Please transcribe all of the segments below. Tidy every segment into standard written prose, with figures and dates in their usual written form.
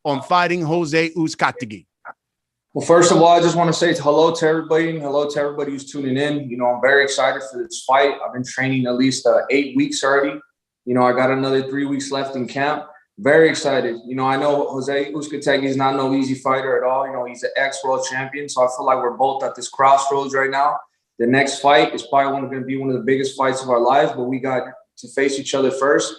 on fighting José Uzcategui? Well, first of all, I just want to say hello to everybody and hello to everybody who's tuning in. You know, I'm very excited for this fight. I've been training at least 8 weeks already. You know, I got another 3 weeks left in camp. Very excited. You know, I know José Uzcátegui is not no easy fighter at all. You know, he's an ex-world champion. So I feel like we're both at this crossroads right now. The next fight is probably going to be one of the biggest fights of our lives, but we got to face each other first.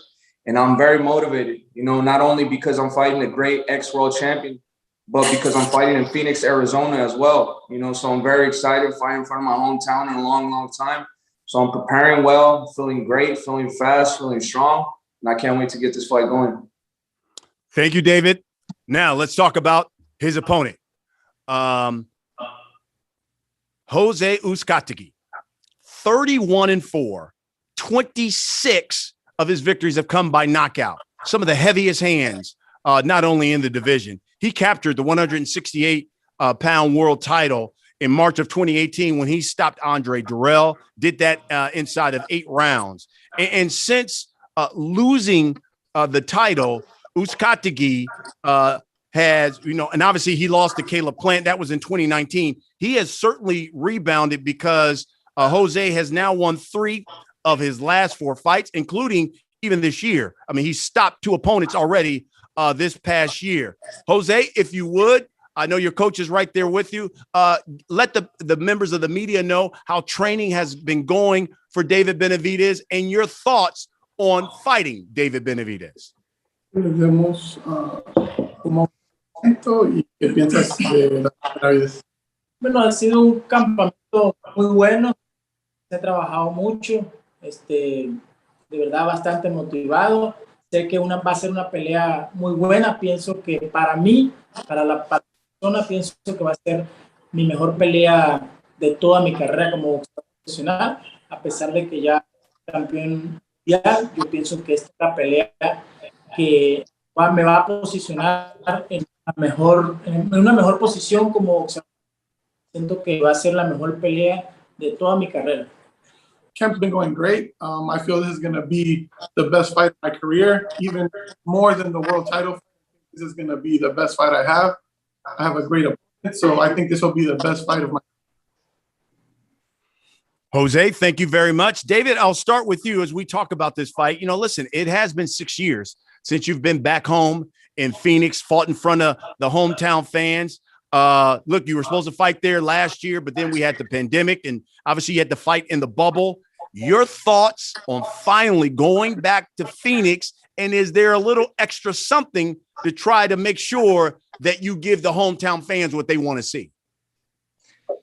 And I'm very motivated, you know, not only because I'm fighting a great ex-world champion, but because I'm fighting in Phoenix, Arizona as well. You know, so I'm very excited, fighting in front of my hometown in a long, long time. So I'm preparing well, feeling great, feeling fast, feeling strong. And I can't wait to get this fight going. Thank you, David. Now let's talk about his opponent. José Uzcátegui, 31-4, 26 of his victories have come by knockout. Some of the heaviest hands, not only in the division. He captured the 168-pound world title in March of 2018 when he stopped Andre Durrell, did that inside of 8 rounds. And since losing the title, Uzcategui has, you know, and obviously he lost to Caleb Plant. That was in 2019. He has certainly rebounded because Jose has now won 3 of his last 4 fights, including even this year. I mean, he stopped 2 opponents already this past year. Jose, if you would, I know your coach is right there with you. Let the members of the media know how training has been going for David Benavidez and your thoughts on fighting David Benavidez. Bueno, ha sido un campamento muy bueno. Se ha trabajado mucho. De verdad bastante motivado. Sé que va a ser una pelea muy buena. Pienso que para mí, para la persona, pienso que va a ser mi mejor pelea de toda mi carrera como boxeador profesional. A pesar de que ya campeón mundial, yo pienso que esta es la pelea que me va a posicionar en una mejor posición como boxeador. Siento que va a ser la mejor pelea de toda mi carrera. Camp's been going great. I feel this is going to be the best fight of my career, even more than the world title. This is going to be the best fight I have. I have a great opponent, so I think this will be the best fight of my career. Jose, thank you very much. David, I'll start with you as we talk about this fight. You know, listen, it has been 6 years since you've been back home in Phoenix, fought in front of the hometown fans. Look, you were supposed to fight there last year, but then we had the pandemic, and obviously you had to fight in the bubble. Your thoughts on finally going back to Phoenix, and is there a little extra something to try to make sure that you give the hometown fans what they want to see?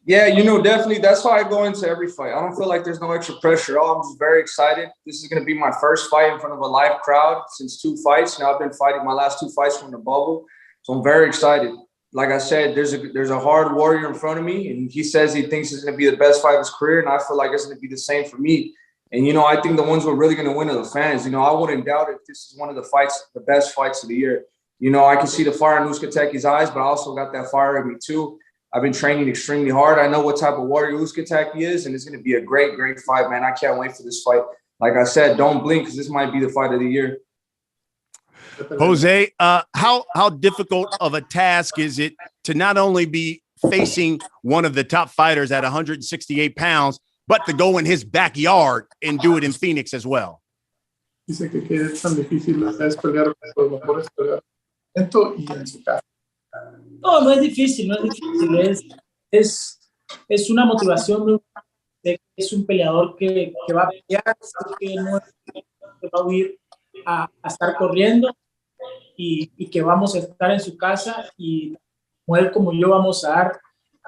Yeah, you know, definitely. That's how I go into every fight. I don't feel like there's no extra pressure at all. I'm just very excited. This is going to be my first fight in front of a live crowd since 2 fights. You know, I've been fighting my last 2 fights from the bubble, so I'm very excited. Like I said, there's a hard warrior in front of me, and he says he thinks it's going to be the best fight of his career, and I feel like it's going to be the same for me. And, you know, I think the ones who are really going to win are the fans. You know, I wouldn't doubt if this is one of the fights, the best fights of the year. You know, I can see the fire in Uzcategui's eyes, but I also got that fire in me too. I've been training extremely hard. I know what type of warrior Uzcategui is, and it's going to be a great, great fight, man. I can't wait for this fight. Like I said, don't blink because this might be the fight of the year. Jose, how difficult of a task is it to not only be facing one of the top fighters at 168 pounds, but to go in his backyard and do it in Phoenix as well? Dice que es tan difícil es pelear con los mejores peleadores y en su casa. No, no es difícil, no es difícil. Es una motivación de que es un peleador que va a pelear, que no va a huir a estar corriendo. Y que vamos a estar en su casa y como él como yo vamos a dar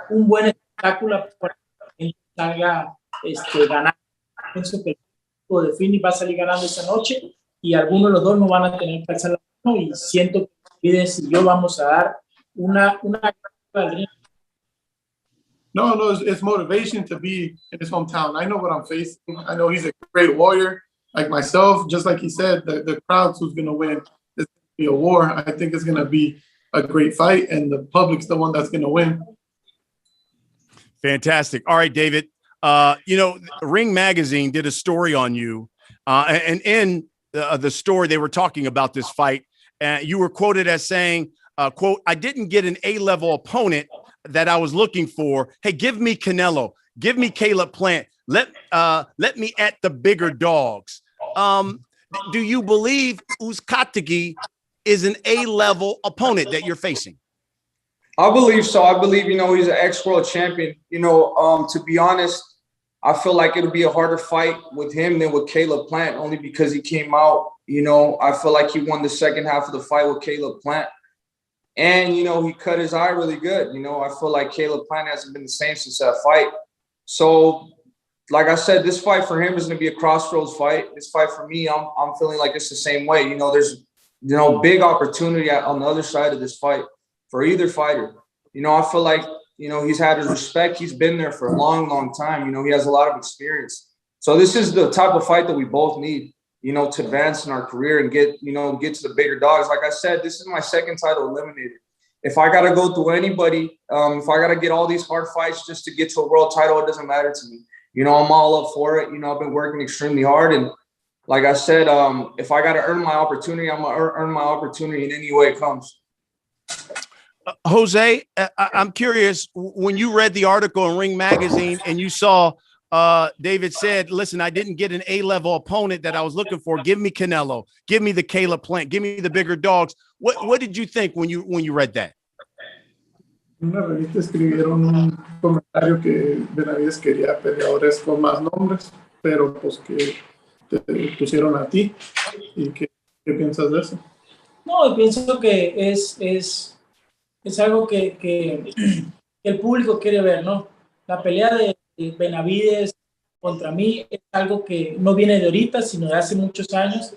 un buen espectáculo para que él salga ganar. Pienso que el equipo de Phoenix va a salir ganando esa noche y algunos de los dos no van a tener que alzar la mano y siento que Benavidez y yo vamos a dar una No, it's motivation to be in his hometown. I know what I'm facing. I know he's a great warrior like myself. Just like he said, the crowd's who's going to win. Be a war. I think it's going to be a great fight, and the public's the one that's going to win. Fantastic. All right, David. You know, Ring Magazine did a story on you, and in the story they were talking about this fight. You were quoted as saying, quote, I didn't get an A-level opponent that I was looking for. Hey, give me Canelo. Give me Caleb Plant. Let me at the bigger dogs. Do you believe Uzcategui is an A-level opponent that you're facing? I believe so. I believe, he's an ex-world champion. To be honest, I feel like it'll be a harder fight with him than with Caleb Plant, only because he came out, I feel like he won the second half of the fight with Caleb Plant. And, he cut his eye really good. I feel like Caleb Plant hasn't been the same since that fight. So, like I said, this fight for him is going to be a crossroads fight. This fight for me, I'm feeling like it's the same way. There's, big opportunity on the other side of this fight for either fighter. I feel like, he's had his respect. He's been there for a long, long time. He has a lot of experience. So this is the type of fight that we both need, to advance in our career and get to the bigger dogs. Like I said, this is my second title eliminated. If I got to go through anybody, if I got to get all these hard fights just to get to a world title, it doesn't matter to me. I'm all up for it. I've been working extremely hard. And like I said, if I got to earn my opportunity, I'm going to earn my opportunity in any way it comes. Jose, I'm curious, when you read the article in Ring Magazine and you saw David said, listen, I didn't get an A-level opponent that I was looking for. Give me Canelo. Give me the Caleb Plant. Give me the bigger dogs. What did you think when you read that? Una revista escribieron un comentario que Benavidez quería peleadores con más nombres, pero pues que te pusieron a ti. ¿Y qué piensas de eso? No, pienso que es algo que el público quiere ver, ¿no? La pelea de Benavidez contra mí es algo que no viene de ahorita, sino de hace muchos años.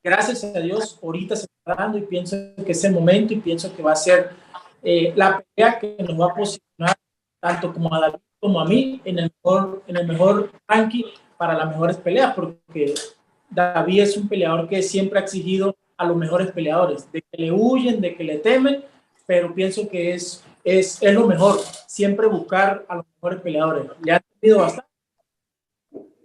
Gracias a Dios, ahorita se está dando y pienso que es el momento y pienso que va a ser la pelea que nos va a posicionar tanto como a David como a mí en el mejor ranking para las mejores peleas, porque David es un peleador que siempre ha exigido a los mejores peleadores, de que le huyen, de que le temen, pero pienso que es lo mejor, siempre buscar a los mejores peleadores. Le han tenido bastante.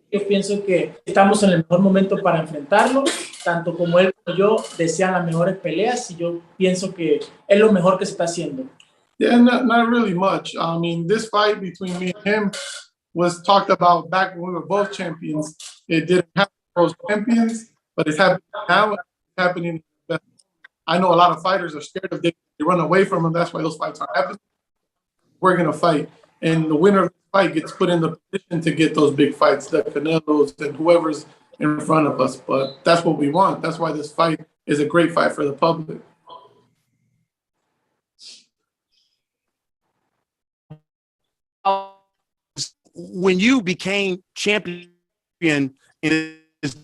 Yo pienso que estamos en el mejor momento para enfrentarlo, tanto como él como yo desean las mejores peleas y yo pienso que es lo mejor que se está haciendo. Yeah, not really much. I mean, this fight between me and him was talked about back when we were both champions. It didn't happen for those champions, but it's happening now. It's happening. I know a lot of fighters are scared of David. They run away from him. That's why those fights aren't happening. We're going to fight. And the winner of the fight gets put in the position to get those big fights, the Canelos and whoever's in front of us. But that's what we want. That's why this fight is a great fight for the public. When you became champion in as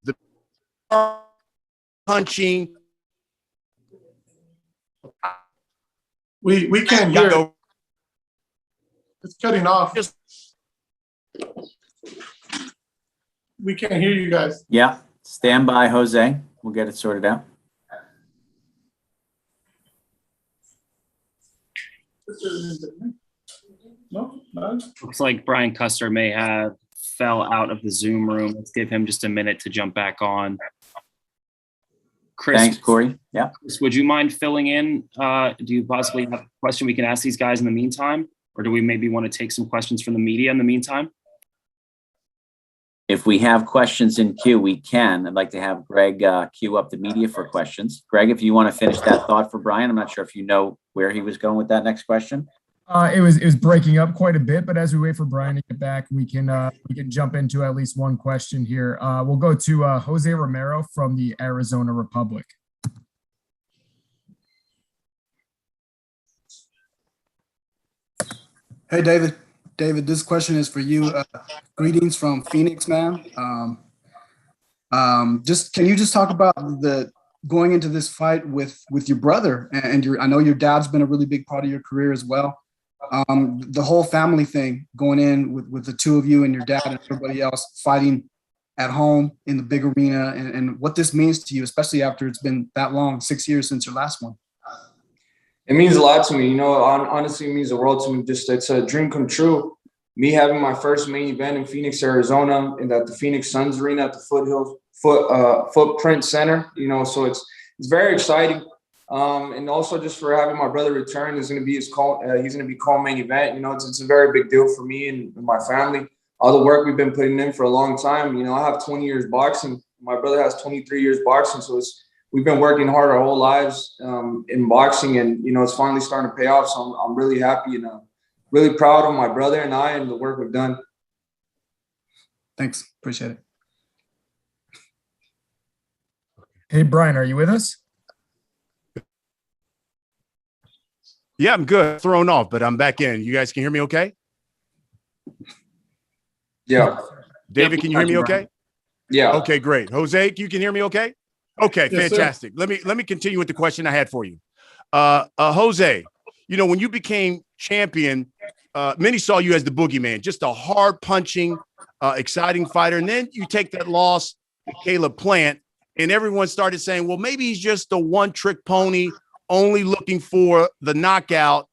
the punching, we can't hear it. It's cutting off. We can't hear you guys. Yeah, stand by, Jose. We'll get it sorted out. No? Looks like Brian Custer may have fell out of the Zoom room. Let's give him just a minute to jump back on. Chris, Thanks, Corey. Yeah. Chris, would you mind filling in? Do you possibly have a question we can ask these guys in the meantime? Or do we maybe want to take some questions from the media in the meantime? If we have questions in queue, we can. I'd like to have Greg queue up the media for questions. Greg, if you want to finish that thought for Brian, I'm not sure if you know where he was going with that next question. It was breaking up quite a bit, but as we wait for Brian to get back, we can jump into at least one question here. We'll go to Jose Romero from the Arizona Republic. Hey, David. David, this question is for you. Greetings from Phoenix, man. Can you just talk about going into this fight with your brother and I know your dad's been a really big part of your career as well. The whole family thing going in with the two of you and your dad and everybody else fighting at home in the big arena and what this means to you, especially after it's been that long, 6 years since your last one. It means a lot to me. Honestly, it means the world to me. It's a dream come true. Me having my first main event in Phoenix, Arizona, and at the Phoenix Suns arena at the Footprint Center. So it's it's very exciting. And also just for having my brother return is going to be he's going to be co-main event. You know, it's a very big deal for me and my family. All the work we've been putting in for a long time. You know, I have 20 years boxing. My brother has 23 years boxing. So we've been working hard our whole lives in boxing, and, you know, it's finally starting to pay off. So I'm really happy and really proud of my brother and I and the work we've done. Thanks. Appreciate it. Hey, Brian, are you with us? Yeah, I'm good. Thrown off, but I'm back in. You guys can hear me okay? Yeah. David, can you hear me okay? Yeah. Okay, great. Jose, you can hear me okay? Okay, Yes, fantastic. Let me continue with the question I had for you. Jose, you know, when you became champion, many saw you as the boogeyman, just a hard punching, exciting fighter. And then you take that loss to Caleb Plant, and everyone started saying, well, maybe he's just a one-trick pony, only looking for the knockout,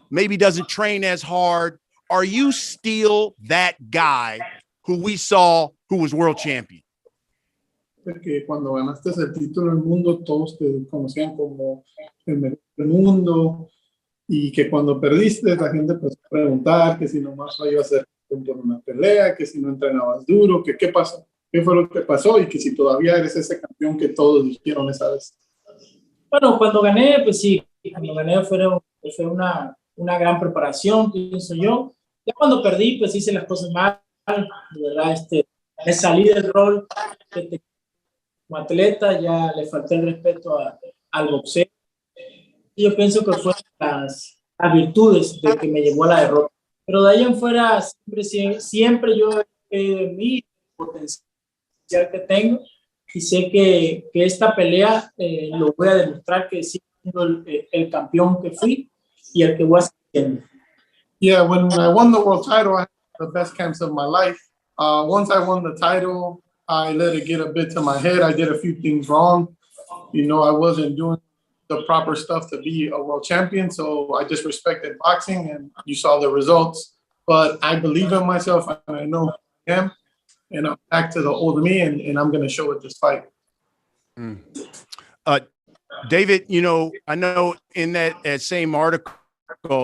maybe doesn't train as hard. Are you still that guy who we saw who was world champion? Que cuando ganaste el título del mundo, todos te conocían como el mejor del mundo, y que cuando perdiste, la gente empezó a preguntar que si nomás iba a ser por una pelea, que si no entrenabas duro, que qué pasó, qué fue lo que pasó, y que si todavía eres ese campeón que todos dijeron esa vez. Bueno, cuando gané, pues sí, cuando gané fue una gran preparación, pienso yo. Ya cuando perdí, pues hice las cosas mal, de verdad, me salí del rol como atleta, ya le falté el respeto al boxeo. Y yo pienso que fueron las virtudes de que me llevó a la derrota. Pero de ahí en fuera, siempre yo he creído en mí, el potencial que tengo, y sé que esta pelea lo voy a demostrar que sigo siendo el campeón que fui y el que voy a ser. Yeah, when I won the world title, I had the best camps of my life. Once I won the title, I let it get a bit to my head. I did a few things wrong. You know, I wasn't doing the proper stuff to be a world champion. So I just respected boxing, and you saw the results. But I believe in myself, and I know who I am. And I'm back to the old me, and I'm going to show it this fight. David, you know, I know in that same article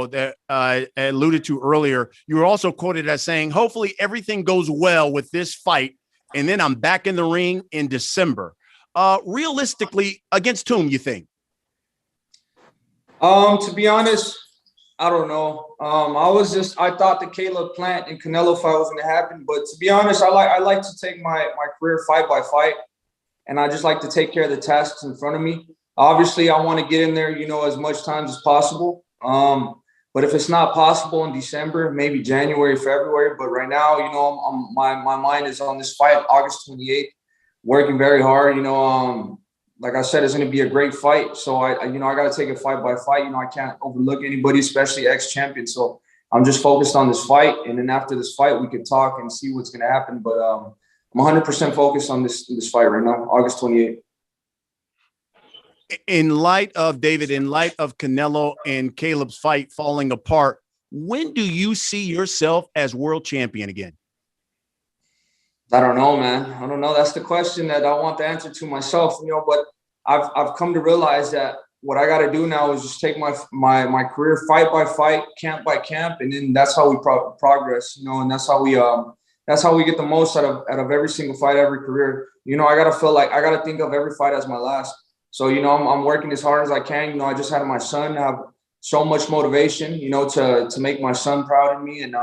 that I alluded to earlier, you were also quoted as saying, hopefully everything goes well with this fight, and then I'm back in the ring in December. Realistically, against whom, you think? To be honest, I don't know. I thought the Caleb Plant and Canelo fight was going to happen, but to be honest, I like to take my career fight by fight, and I just like to take care of the tasks in front of me. Obviously, I want to get in there, you know, as much time as possible. But if it's not possible in December, maybe January, February. But right now, you know, my mind is on this fight, August 28th, working very hard. You know, like I said, it's going to be a great fight. So I got to take it fight by fight. You know, I can't overlook anybody, especially ex-champion. So I'm just focused on this fight. And then after this fight, we can talk and see what's going to happen. But I'm 100% focused on this fight right now, August 28th. In light of Canelo and Caleb's fight falling apart, when do you see yourself as world champion again? I don't know, man. I don't know. That's the question that I want the answer to myself, you know, but I've come to realize that what I got to do now is just take my career fight by fight, camp by camp. And then that's how we progress, you know, and that's how we get the most out of every single fight, every career. You know, I got to think of every fight as my last. So, you know, I'm working as hard as I can. You know, I just had my son have so much motivation, you know, to make my son proud of me. And,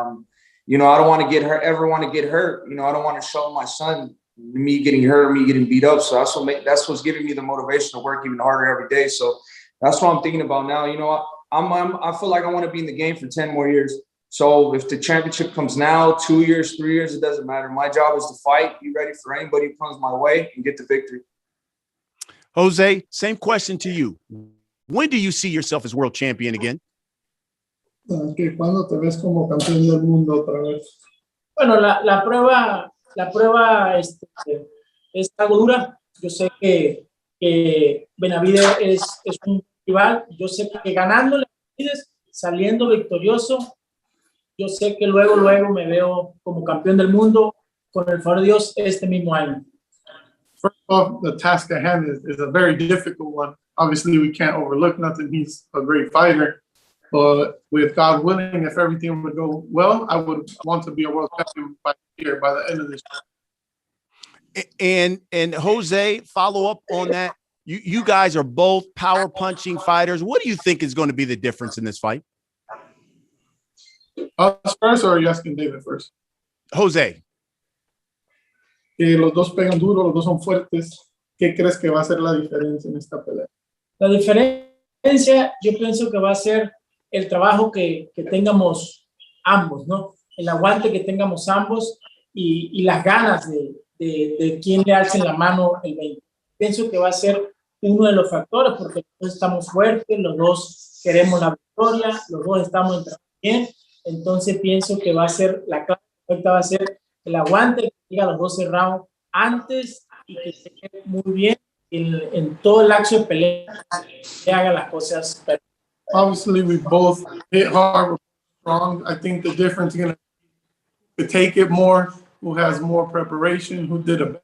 you know, I don't want to ever want to get hurt. You know, I don't want to show my son me getting hurt, me getting beat up. So that's what's giving me the motivation to work even harder every day. So that's what I'm thinking about now. You know, I feel like I want to be in the game for 10 more years. So if the championship comes now, 2 years, 3 years, it doesn't matter. My job is to fight, be ready for anybody who comes my way, and get the victory. Jose, same question to you. When do you see yourself as world champion again? Que cuando te ves como campeón del mundo otra vez. Bueno, la prueba es algo dura. Yo sé que Benavidez es un rival. Yo sé que ganándole a Benavidez, saliendo victorioso, yo sé que luego me veo como campeón del mundo con el favor de Dios este mismo año. first off, the task at hand is a very difficult one. Obviously, we can't overlook nothing. He's a great fighter. But with God willing, if everything would go well, I would want to be a world champion by the end of this year. And Jose, follow up on that. You guys are both power punching fighters. What do you think is going to be the difference in this fight? Us first, or are you asking David first? Jose. Los dos pegan duro, los dos son fuertes. ¿Qué crees que va a ser la diferencia en esta pelea? La diferencia, yo pienso que va a ser el trabajo que tengamos ambos, ¿no? El aguante que tengamos ambos y las ganas de quién le alce la mano el 20. Pienso que va a ser uno de los factores porque los dos estamos fuertes, los dos queremos la victoria, los dos estamos entrando bien. Entonces pienso que va a ser la clave perfecta, va a ser el aguante que llega a los 12 rounds antes y que se quede muy bien en todo el lapso de pelea, que haga las cosas perfectas. Obviously, we both hit hard, we're strong. I think the difference is going to take it more, who has more preparation, who did a better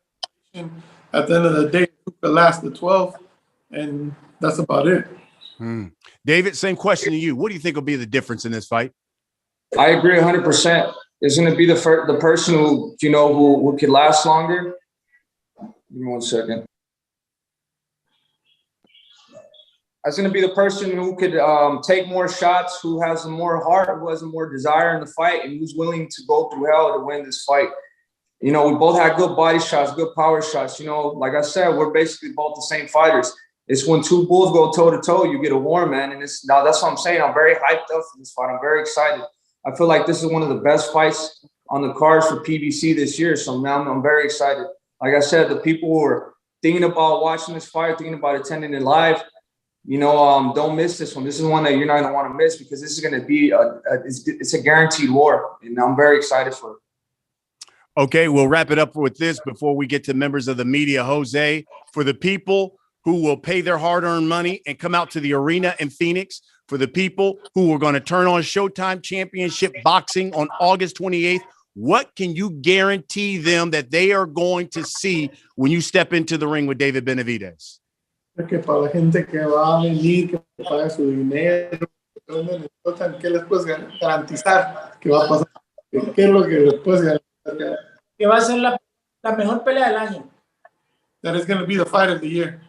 preparation. At the end of the day, who could last the 12, and that's about it. David, same question to you. What do you think will be the difference in this fight? I agree 100%. It's going to be the person who, you know, who could last longer. Give me 1 second. It's going to be the person who could take more shots, who has more heart, who has more desire in the fight, and who's willing to go through hell to win this fight. You know, we both had good body shots, good power shots. You know, like I said, we're basically both the same fighters. It's when two bulls go toe-to-toe, you get a war, man. And now that's what I'm saying. I'm very hyped up for this fight. I'm very excited. I feel like this is one of the best fights on the cards for PBC this year. So now I'm very excited. Like I said, the people who are thinking about watching this fight, thinking about attending it live, you know, don't miss this one. This is one that you're not going to want to miss because this is going to be it's a guaranteed war. And I'm very excited for it. Okay, we'll wrap it up with this before we get to members of the media. Jose, for the people who will pay their hard-earned money and come out to the arena in Phoenix, for the people who are going to turn on Showtime Championship Boxing on August 28th, what can you guarantee them that they are going to see when you step into the ring with David Benavidez? Que para la gente que va a venir, que paga su dinero, ¿qué les puedes garantizar que va a pasar? ¿Qué es lo que les puedes garantizar? Que va a ser la mejor pelea del año. That is going to be the fight of the year.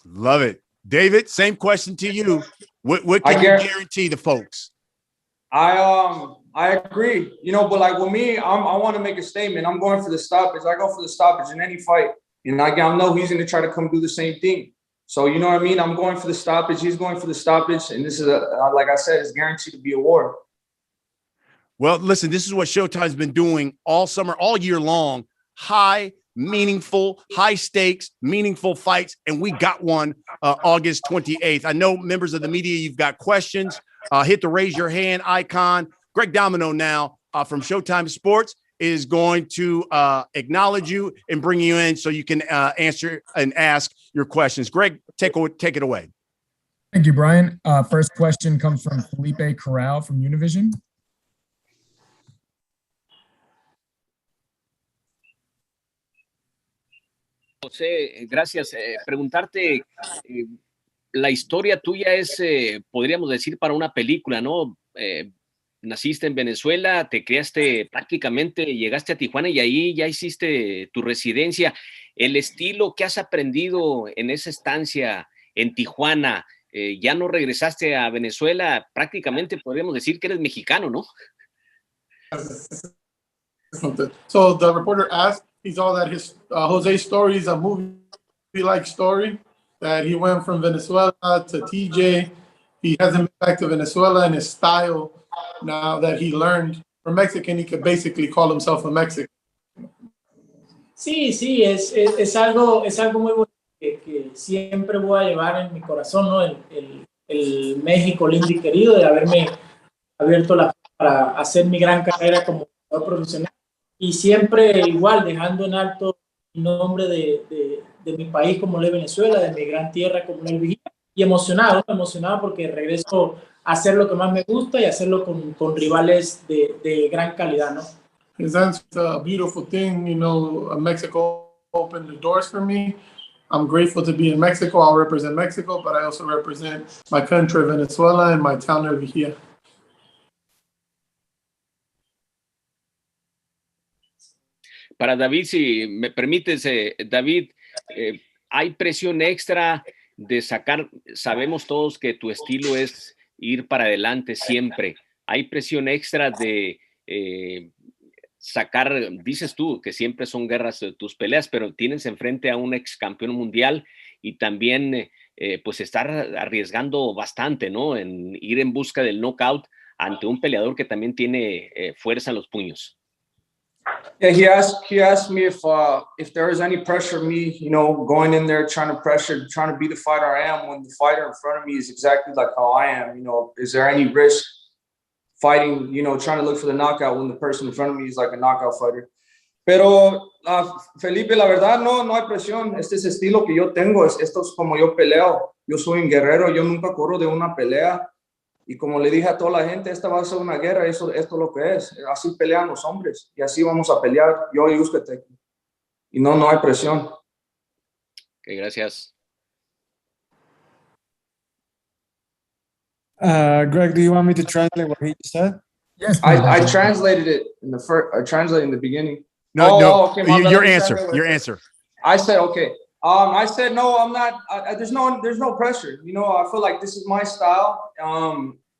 Love it. David, same question to you. What can you guarantee the folks? I agree. You know, but like with me, I want to make a statement. I'm going for the stoppage. I go for the stoppage in any fight. And I know he's going to try to come do the same thing. So, you know what I mean? I'm going for the stoppage. He's going for the stoppage. And this is, like I said, it's guaranteed to be a war. Well, listen, this is what Showtime's been doing all summer, all year long. High, meaningful, high stakes, meaningful fights. And we got one August 28th. I know members of the media, you've got questions. Hit the raise your hand icon. Greg Domino now from Showtime Sports is going to acknowledge you and bring you in so you can answer and ask your questions. Greg, take it away. Thank you, Brian. First question comes from Felipe Corral from Univision. José, gracias. Preguntarte, la historia tuya es, podríamos decir, para una película, ¿no? Naciste en Venezuela, te criaste prácticamente, llegaste a Tijuana y ahí ya hiciste tu residencia. El estilo que has aprendido en esa estancia en Tijuana, ya no regresaste a Venezuela, prácticamente podríamos decir que eres mexicano, ¿no? So the reporter asked, he saw that his Jose's story is a movie-like story, that he went from Venezuela to TJ. He hasn't been back to Venezuela, and his style, now that he learned from Mexican, he could basically call himself a Mexican. Sí, es algo muy bonito que siempre voy a llevar en mi corazón, ¿no? El México lindo y querido, de haberme abierto para hacer mi gran carrera como jugador profesional. Y siempre igual, dejando en alto el nombre de mi país como lo es Venezuela, de mi gran tierra como lo es Vigía. Y emocionado porque regreso a hacer lo que más me gusta y hacerlo con rivales de gran calidad, ¿no? His answer is a beautiful thing, you know, Mexico opened the doors for me. I'm grateful to be in Mexico. I'll represent Mexico, but I also represent my country, Venezuela, and my town of Vigía. Para David, si me permites, David, hay presión extra de sacar, sabemos todos que tu estilo es ir para adelante siempre. Hay presión extra de sacar, dices tú, que siempre son guerras tus peleas, pero tienes enfrente a un ex campeón mundial y también pues estar arriesgando bastante, ¿no? En ir en busca del knockout ante un peleador que también tiene fuerza en los puños. Yeah, he asked me if there was any pressure me, going in there trying to be the fighter I am when the fighter in front of me is exactly like how I am. Is there any risk fighting, trying to look for the knockout when the person in front of me is like a knockout fighter? Pero Felipe, la verdad no hay presión. Este es el estilo que yo tengo, esto es como yo peleo. Yo soy un guerrero, yo nunca corro de una pelea. Y como le dije a toda la gente, esta va a ser una guerra, esto es lo que es. Así pelean los hombres y así vamos a pelear, yo y Uzcategui. Y no hay presión. Ok, gracias. Greg, do you want me to translate what he just said? Yes, I translated it in the first. I translated in the beginning. No. Okay, Your answer. I said okay. I said no. I'm not. There's no pressure. I feel like this is my style.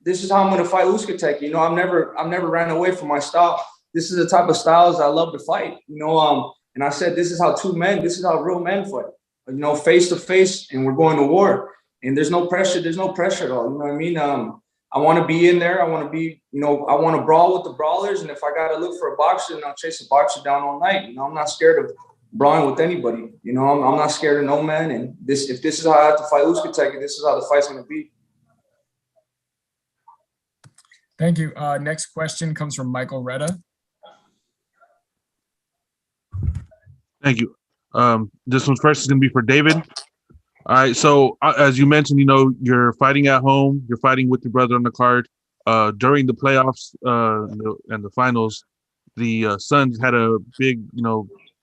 This is how I'm gonna fight Uzcategui. I've never ran away from my style. This is the type of styles I love to fight. And I said this is how this is how real men fight. Face to face, and we're going to war. And there's no pressure. There's no pressure at all. You know what I mean? I want to be in there. I want to be. I want to brawl with the brawlers. And if I gotta look for a boxer, then I'll chase a boxer down all night. I'm not scared of brawling with anybody. I'm not scared of no man. And if this is how I have to fight Uzcategui, this is how the fight's gonna be. Thank you. Next question comes from Michael Retta. Thank you. This one's first is gonna be for David. All right. So as you mentioned, you're fighting at home. You're fighting with your brother on the card. During the playoffs and the finals, the Suns had a big,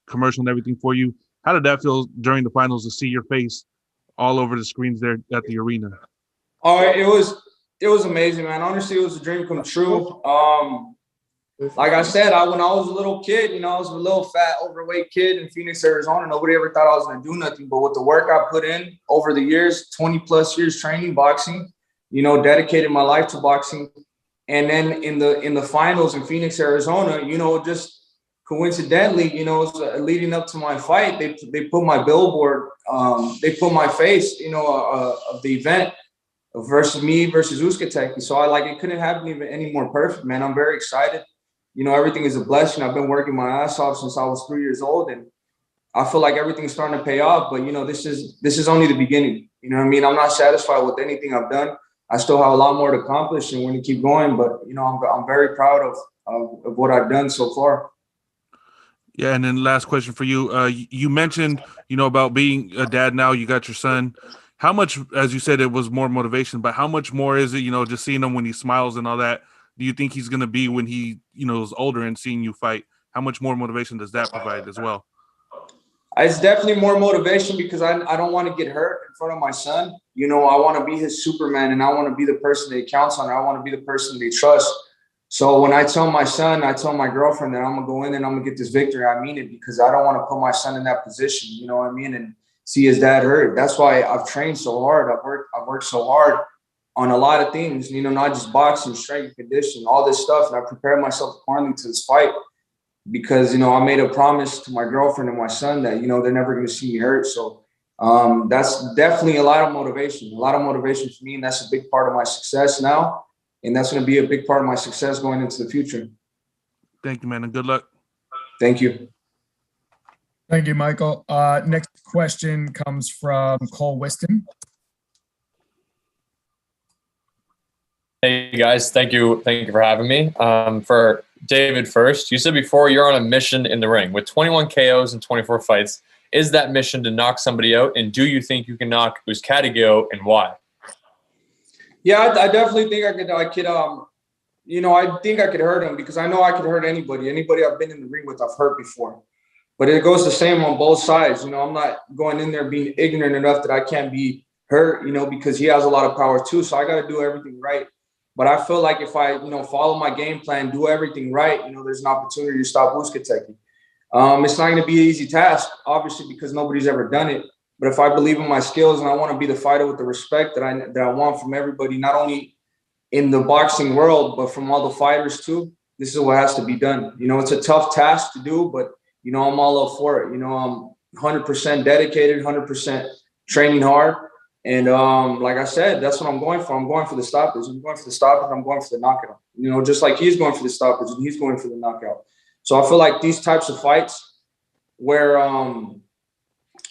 commercial and everything for you. How did that feel during the finals to see your face all over the screens there at the arena? All right, it was amazing, man. Honestly, it was a dream come true. Like I said, when I was a little kid, I was a little fat, overweight kid in Phoenix, Arizona. Nobody ever thought I was going to do nothing. But with the work I put in over the years, 20 plus years training boxing, dedicated my life to boxing. And then in the finals in Phoenix, Arizona, just coincidentally, leading up to my fight, they put my billboard, they put my face, of the event versus me versus Uzcategui. So it couldn't happen even any more perfect, man. I'm very excited. Everything is a blessing. I've been working my ass off since I was 3 years old, and I feel like everything's starting to pay off. But this is only the beginning. You know what I mean? I'm not satisfied with anything I've done. I still have a lot more to accomplish, and we're going to keep going. But I'm very proud of what I've done so far. Yeah, and then last question for you. You mentioned, about being a dad now. You got your son. How much, as you said, it was more motivation, but how much more is it, just seeing him when he smiles and all that? Do you think he's going to be when he, is older and seeing you fight? How much more motivation does that provide as well? It's definitely more motivation because I don't want to get hurt in front of my son. I want to be his Superman, and I want to be the person that he counts on. I want to be the person they trust. So when I tell my son, I tell my girlfriend that I'm going to go in and I'm going to get this victory, I mean it, because I don't want to put my son in that position, you know what I mean, and see his dad hurt. That's why I've trained so hard. I've worked so hard on a lot of things, not just boxing, strength, conditioning, all this stuff. And I prepared myself accordingly to this fight because, I made a promise to my girlfriend and my son that, they're never going to see me hurt. So that's definitely a lot of motivation for me. And that's a big part of my success now. And that's going to be a big part of my success going into the future. Thank you, man, and good luck. Thank you. Thank you, Michael. Next question comes from Cole Whiston. Hey, guys. Thank you for having me. For David first, you said before you're on a mission in the ring. With 21 KOs and 24 fights, is that mission to knock somebody out? And do you think you can knock Uzcategui out, and why? Yeah, I definitely think I think I could hurt him because I know I could hurt anybody. Anybody I've been in the ring with, I've hurt before. but it goes the same on both sides. You know, I'm not going in there being ignorant enough that I can't be hurt, you know, because he has a lot of power too. So I got to do everything right. But I feel like if I, you know, follow my game plan, do everything right, you know, there's an opportunity to stop Uzcategui. It's not going to be an easy task, obviously, because nobody's ever done it. But if I believe in my skills and I want to be the fighter with the respect that I want from everybody, not only in the boxing world, but from all the fighters too, this is what has to be done. You know, it's a tough task to do, but, you know, I'm all up for it. You know, I'm 100% dedicated, 100% training hard. And like I said, that's what I'm going for. I'm going for the stoppage. I'm going for the stoppage. I'm going for the knockout. You know, just like he's going for the stoppage and he's going for the knockout. So I feel like these types of fights where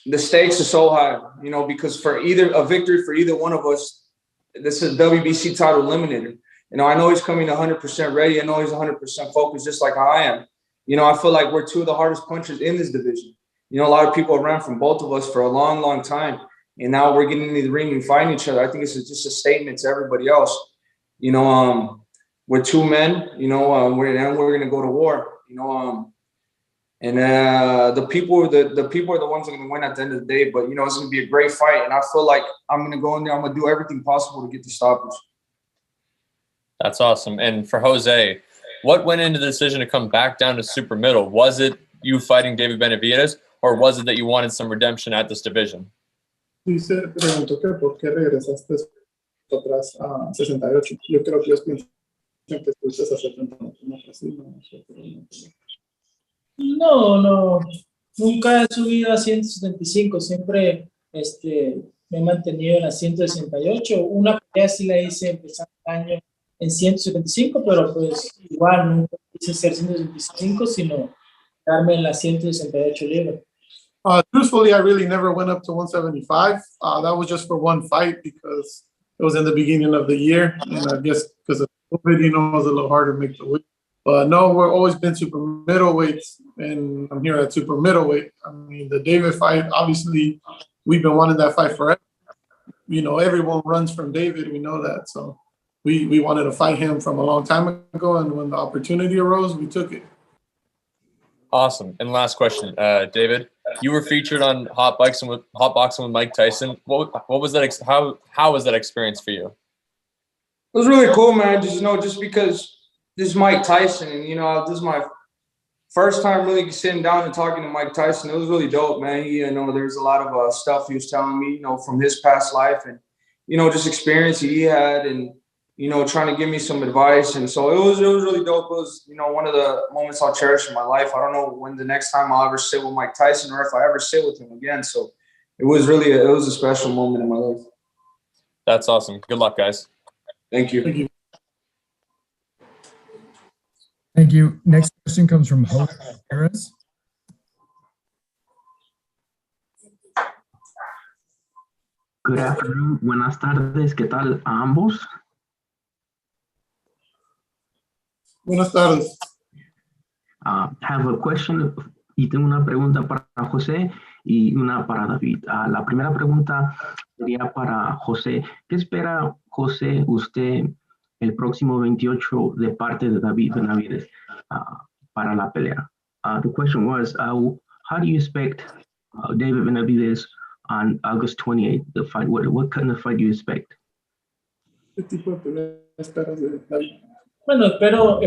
the stakes are so high, you know, because for either a victory for either one of us, this is a WBC title eliminator. You know, I know he's coming 100% ready. I know he's 100% focused, just like I am. You know, I feel like we're two of the hardest punchers in this division. You know, a lot of people ran from both of us for a long, long time. And now we're getting into the ring and fighting each other. I think it's just a statement to everybody else. You know, we're two men, you know, we're going to go to war, you know, and the people are the ones that are going to win at the end of the day. But, you know, it's going to be a great fight. And I feel like I'm going to go in there. I'm going to do everything possible to get the stoppage. That's awesome. And for Jose, what went into the decision to come back down to super middle? Was it you fighting David Benavidez, or was it that you wanted some redemption at this division? Dice, preguntó que por qué regresaste atrás a 68. Yo creo que ellos piensan que estuviste a 70. No, nunca he subido a 175, siempre me he mantenido en la 168. Una pelea sí la hice empezando el año en 175, pero pues igual nunca quise ser 175, sino darme en la 168 libras. Truthfully, I really never went up to 175. That was just for one fight because it was in the beginning of the year. And I guess because of COVID, you know, it was a little harder to make the weight. But no, we've always been super middleweights, and I'm here at super middleweight. I mean, the David fight, obviously, we've been wanting that fight forever. You know, everyone runs from David. We know that. So we wanted to fight him from a long time ago. And when the opportunity arose, we took it. Awesome. And last question, David, you were featured on Hot Boxing with Mike Tyson. What was that? How was that experience for you? It was really cool, man. Just, you know, just because this is Mike Tyson, and, you know, this is my first time really sitting down and talking to Mike Tyson. It was really dope, man. You know, there's a lot of stuff he was telling me, you know, from his past life and, you know, just experience he had, and, you know, trying to give me some advice. And so it was really dope. It was, you know, one of the moments I'll cherish in my life. I don't know when the next time I'll ever sit with Mike Tyson or if I ever sit with him again. So it was a special moment in my life. That's awesome. Good luck, guys. Thank you. Thank you. Thank you. Next question comes from Jose Harris. Good afternoon. Buenas tardes. ¿Qué tal a ambos? Buenas tardes. Have a question. Y tengo una pregunta para José y una para David. La primera pregunta sería para José. ¿Qué espera, José, usted el próximo 28 de parte de David Benavidez para la pelea? The question was, how do you expect David Benavidez on August 28th, the fight? What kind of fight do you expect? ¿Qué tipo de pelea esperas de David? Bueno, espero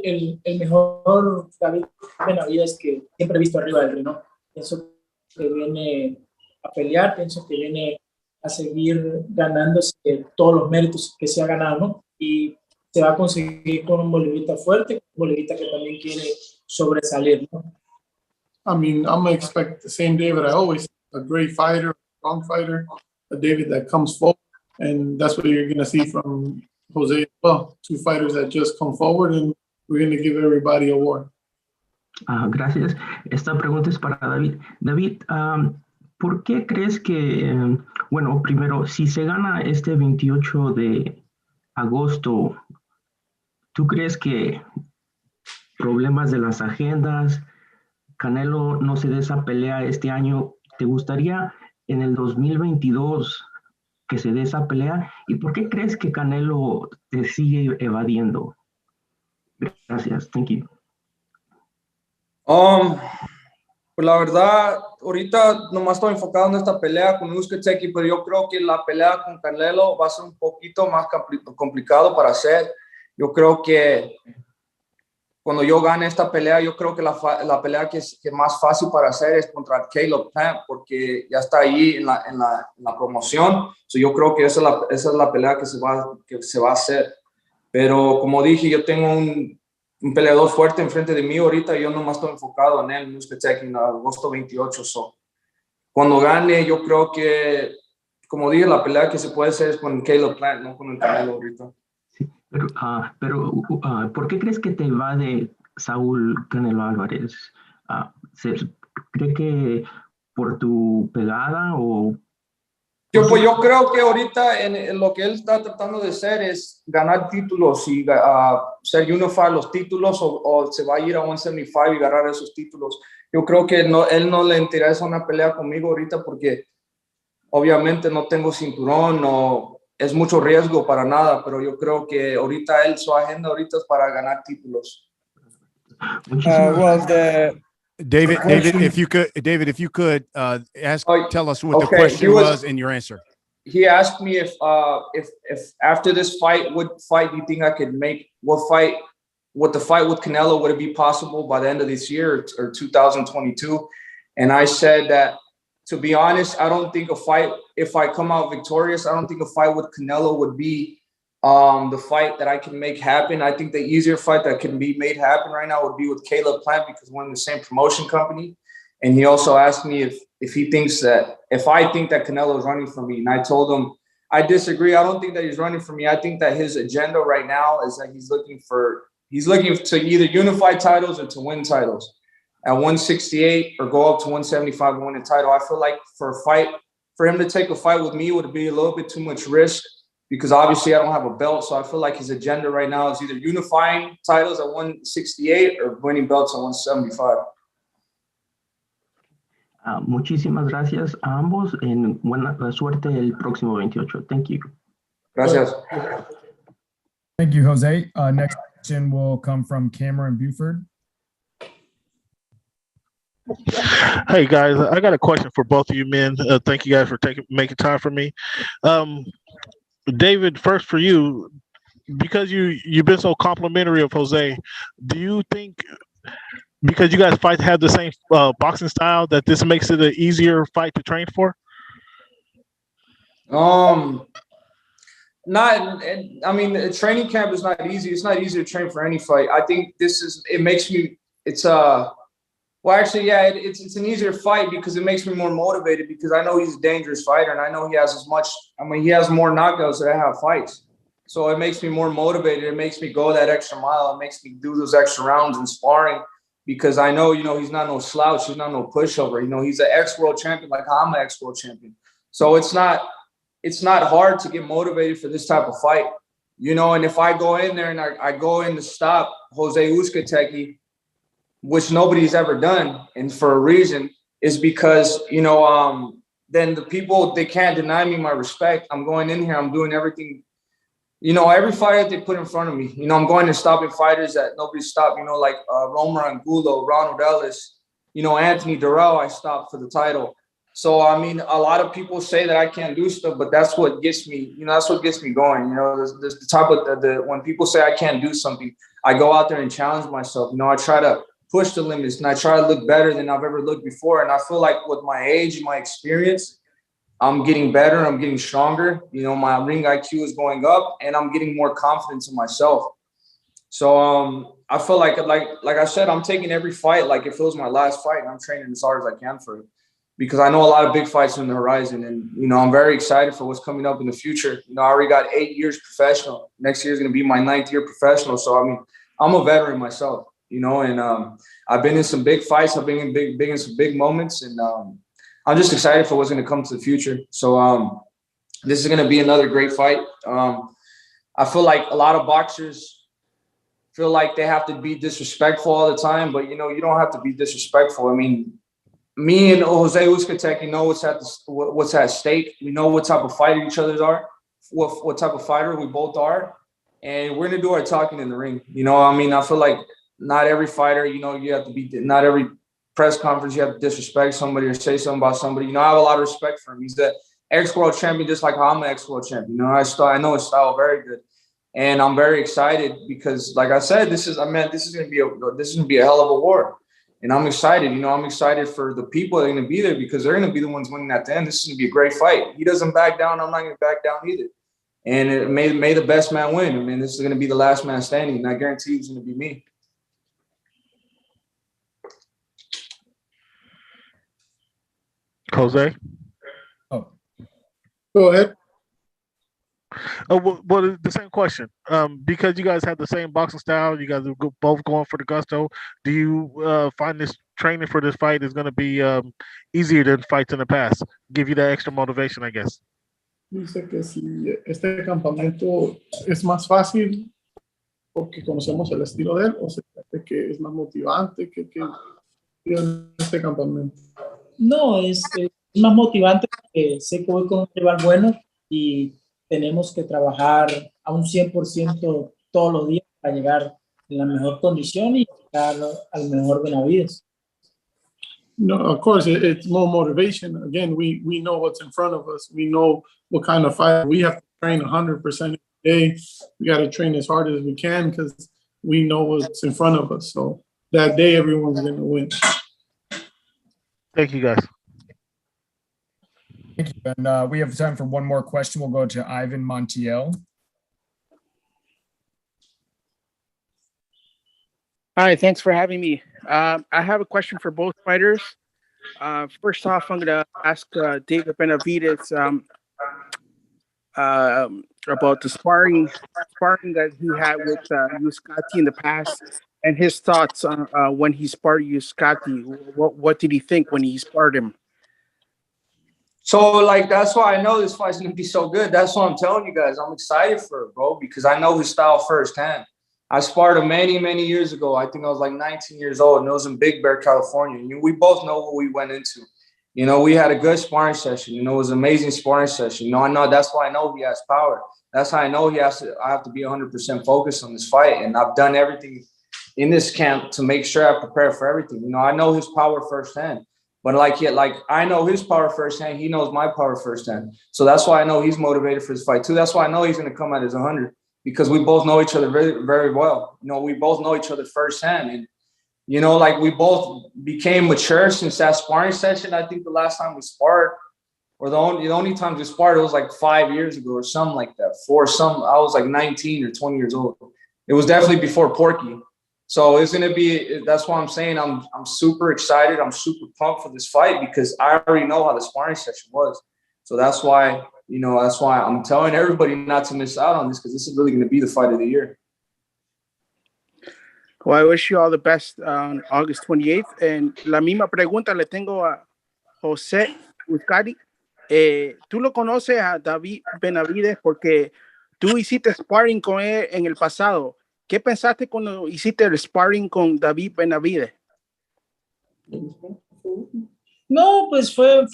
el mejor David Benavidez que siempre he visto arriba del ring, ¿no? Pienso que viene a pelear, pienso que viene a seguir ganándose todos los méritos que se ha ganado, ¿no? Y se va a conseguir con un bolivita fuerte, un bolivita que también quiere sobresalir, ¿no? I mean, I'm going to expect the same David I always, a great fighter, a strong fighter, a David that comes forward, and that's what you're going to see from Jose as well. Two fighters that just come forward, and we're going to give everybody a war. Gracias. Esta pregunta es para David. David, ¿por qué crees que, bueno, primero, si se gana este 28 de agosto, ¿tú crees que problemas de las agendas, Canelo no se dé esa pelea este año? ¿Te gustaría en el 2022 que se dé esa pelea? ¿Y por qué crees que Canelo te sigue evadiendo? Gracias. Thank you. Pues la verdad, ahorita nomás estoy enfocado en esta pelea con Uzcategui, pero yo creo que la pelea con Canelo va a ser un poquito más complicado para hacer. Yo creo que cuando yo gane esta pelea, yo creo que la pelea que es más fácil para hacer es contra Caleb Plant, porque ya está ahí en la promoción. So yo creo que esa es la pelea que se va a hacer. Pero como dije, yo tengo un peleador fuerte enfrente de mí ahorita y yo nomás estoy enfocado en él, en Uzcategui, en agosto 28. So, cuando gane, yo creo que, como dije, la pelea que se puede hacer es con Caleb Plant, no con el Canelo ahorita. Pero ¿por qué crees que te va de Saúl Canelo Álvarez? ¿Cree que por tu pegada o...? Pues yo creo que ahorita en lo que él está tratando de hacer es ganar títulos y ser unified los títulos o se va a ir a 175 y agarrar esos títulos. Yo creo que él no le interesa una pelea conmigo ahorita porque obviamente no tengo cinturón, no es mucho riesgo para nada, pero yo creo que ahorita su agenda ahorita es para ganar títulos. David, if you could tell us what the question was and your answer. He asked me if after this fight, what fight do you think I could make? What the fight with Canelo, would it be possible by the end of this year or 2022? And I said that, to be honest, I don't think a fight, if I come out victorious, I don't think a fight with Canelo would be the fight that I can make happen. I think the easier fight that can be made happen right now would be with Caleb Plant because we're in the same promotion company. And he also asked me if I think that Canelo is running for me. And I told him, I disagree. I don't think that he's running for me. I think that his agenda right now is that he's looking to either unify titles or to win titles at 168 or go up to 175 and win a title. I feel like for him to take a fight with me would be a little bit too much risk, because obviously I don't have a belt. So I feel like his agenda right now is either unifying titles at 168 or winning belts at 175. Muchísimas gracias a ambos. Buena suerte el próximo 28. Thank you. Gracias. Thank you, Jose. Next question will come from Cameron Buford. Hey guys, I got a question for both of you men. Thank you guys for making time for me. David, first for you, because you've been so complimentary of Jose, do you think because you guys have the same boxing style that this makes it an easier fight to train for? The training camp is not easy. It's not easy to train for any fight. I think it's an easier fight because it makes me more motivated, because I know he's a dangerous fighter and I know he has more knockouts than I have fights. So it makes me more motivated. It makes me go that extra mile. It makes me do those extra rounds in sparring, because I know, he's not no slouch. He's not no pushover. He's an ex-world champion like I'm an ex-world champion. So it's not hard to get motivated for this type of fight, and if I go in there and I go in to stop José Uzcátegui, which nobody's ever done, and for a reason, is because, then the people, they can't deny me my respect. I'm going in here, I'm doing everything, every fight that they put in front of me, I'm going and stopping fighters that nobody stopped, like Romer Angulo, Ronald Ellis, Anthony Durrell, I stopped for the title. So, a lot of people say that I can't do stuff, but that's what gets me, that's what gets me going. There's the type of, when people say I can't do something, I go out there and challenge myself. I try to push the limits and I try to look better than I've ever looked before. And I feel like with my age and my experience, I'm getting better. I'm getting stronger. My ring IQ is going up and I'm getting more confidence in myself. So I feel like I said, I'm taking every fight like if it was my last fight, and I'm training as hard as I can for it, because I know a lot of big fights on the horizon. And, I'm very excited for what's coming up in the future. I already got 8 years professional. Next year is going to be my 9th year professional. So, I'm a veteran myself. And I've been in some big fights. I've been in some big moments, and I'm just excited for what's going to come to the future. So this is going to be another great fight. I feel like a lot of boxers feel like they have to be disrespectful all the time, but you don't have to be disrespectful. Me and José Uzcátegui know what's at stake. We know what type of fighter each other are, what type of fighter we both are, and we're going to do our talking in the ring. I feel like not every fighter, you have to be, not every press conference, you have to disrespect somebody or say something about somebody. You know, I have a lot of respect for him. He's the ex-world champion, just like how I'm an ex-world champion. You know, I know his style very good. And I'm very excited because, like I said, this is going to be a hell of a war. And I'm excited. You know, I'm excited for the people that are going to be there because they're going to be the ones winning at the end. This is going to be a great fight. He doesn't back down. I'm not going to back down either. And it may the best man win. I mean, this is going to be the last man standing. And I guarantee it's going to be me. Jose? Oh. Go ahead. Well, the same question. Because you guys have the same boxing style, you guys are both going for the gusto. Do you find this training for this fight is going to be easier than fights in the past? Give you that extra motivation, I guess. Dice que si este campamento es más fácil porque conocemos el estilo de él, o sea, que es más motivante que este campamento. No, es más motivante porque sé que voy con un rival bueno y tenemos que trabajar a un 100% todos los días para llegar en la mejor condición y llegar al mejor Benavidez. No, of course, it's more motivation. Again, we know what's in front of us. We know what kind of fight. We have to train 100% every day. We got to train as hard as we can because we know what's in front of us. So that day, everyone's going to win. Thank you, guys. Thank you. And we have time for one more question. We'll go to Ivan Montiel. Hi, thanks for having me. I have a question for both fighters. First off, I'm going to ask David Benavidez about the sparring that he had with Uzcategui in the past and his thoughts on when he sparred Uzcategui. What did he think when he sparred him? So, like, that's why I know this fight's going to be so good. That's what I'm telling you guys. I'm excited for it, bro, because I know his style firsthand. I sparred him many, many years ago. I think I was like 19 years old, and it was in Big Bear, California. And we both know what we went into. You know, we had a good sparring session. You know, it was an amazing sparring session. You know, I know that's why I know he has power. That's how I know I have to be 100% focused on this fight. And I've done everything in this camp to make sure I prepare for everything. You know, I know his power firsthand. But I know his power firsthand. He knows my power firsthand. So that's why I know he's motivated for this fight too. That's why I know he's going to come out as 100 because we both know each other very, very well. You know, we both know each other firsthand. And, you know, like we both became mature since that sparring session. I think the last time we sparred, or the only time we sparred, it was like 5 years ago or something like that. I was like 19 or 20 years old. It was definitely before Porky. So it's going to be, that's why I'm saying I'm super excited. I'm super pumped for this fight because I already know how the sparring session was. So that's why I'm telling everybody not to miss out on this because this is really going to be the fight of the year. Well, I wish you all the best on August 28th. And la misma pregunta le tengo a José Uzcátegui. Tú lo conoces a David Benavidez porque tú hiciste sparring con él en el pasado. ¿Qué pensaste cuando hiciste el sparring con David Benavidez? No, pues fue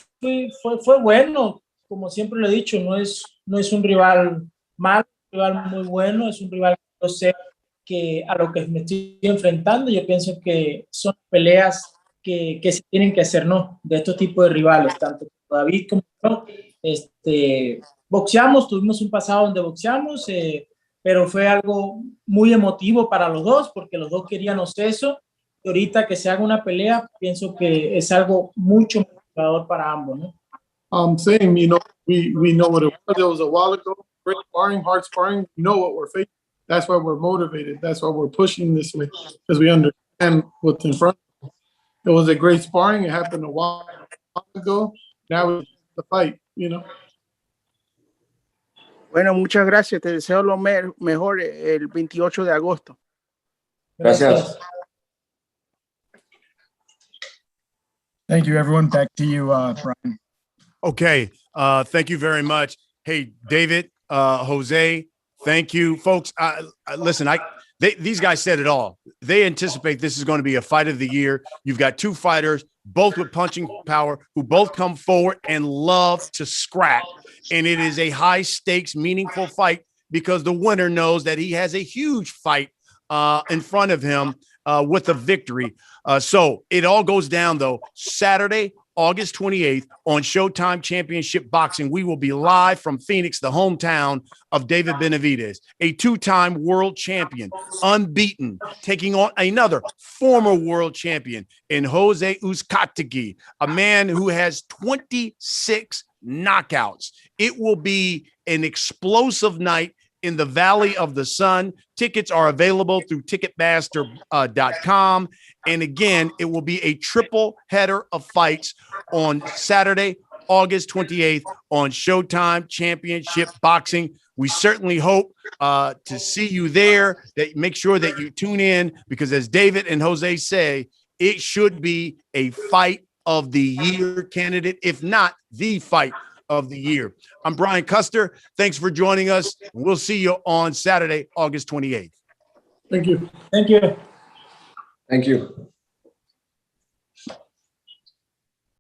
bueno. Como siempre lo he dicho, no es un rival malo, un rival muy bueno, es un rival que yo sé que a lo que me estoy enfrentando, yo pienso que son peleas que se tienen que hacer, ¿no? De estos tipos de rivales, tanto David como yo. Boxeamos, tuvimos un pasado donde boxeamos, pero fue algo muy emotivo para los dos, porque los dos queríamos eso. Y ahorita que se haga una pelea, pienso que es algo mucho motivador para ambos, ¿no? Same, you know, we know what it was. It was a while ago. Great sparring, hard sparring. We know what we're facing. That's why we're motivated. That's why we're pushing this way, because we understand what's in front of us. It was a great sparring. It happened a while ago. Now it's the fight, you know. Bueno, muchas gracias. Te deseo lo mejor el 28 de agosto. Gracias. Thank you, everyone. Back to you, Brian. Okay. Thank you very much. Hey, David, Jose, thank you. Folks, listen, these guys said it all. They anticipate this is going to be a fight of the year. You've got two fighters, both with punching power, who both come forward and love to scrap. And it is a high-stakes, meaningful fight because the winner knows that he has a huge fight in front of him with a victory. So it all goes down, though, Saturday, August 28th on Showtime Championship Boxing. We will be live from Phoenix, the hometown of David Benavidez, a two-time world champion, unbeaten, taking on another former world champion in José Uzcategui, a man who has 26 knockouts. It will be an explosive night in the Valley of the Sun. Tickets are available through Ticketmaster.com. And again, it will be a triple header of fights on Saturday, August 28th on Showtime Championship Boxing. We certainly hope to see you there. That make sure that you tune in, because as David and Jose say, it should be a fight of the year candidate, if not the fight of the year. I'm Brian Custer. Thanks for joining us. We'll see you on Saturday, August 28th. Thank you. Thank you. Thank you.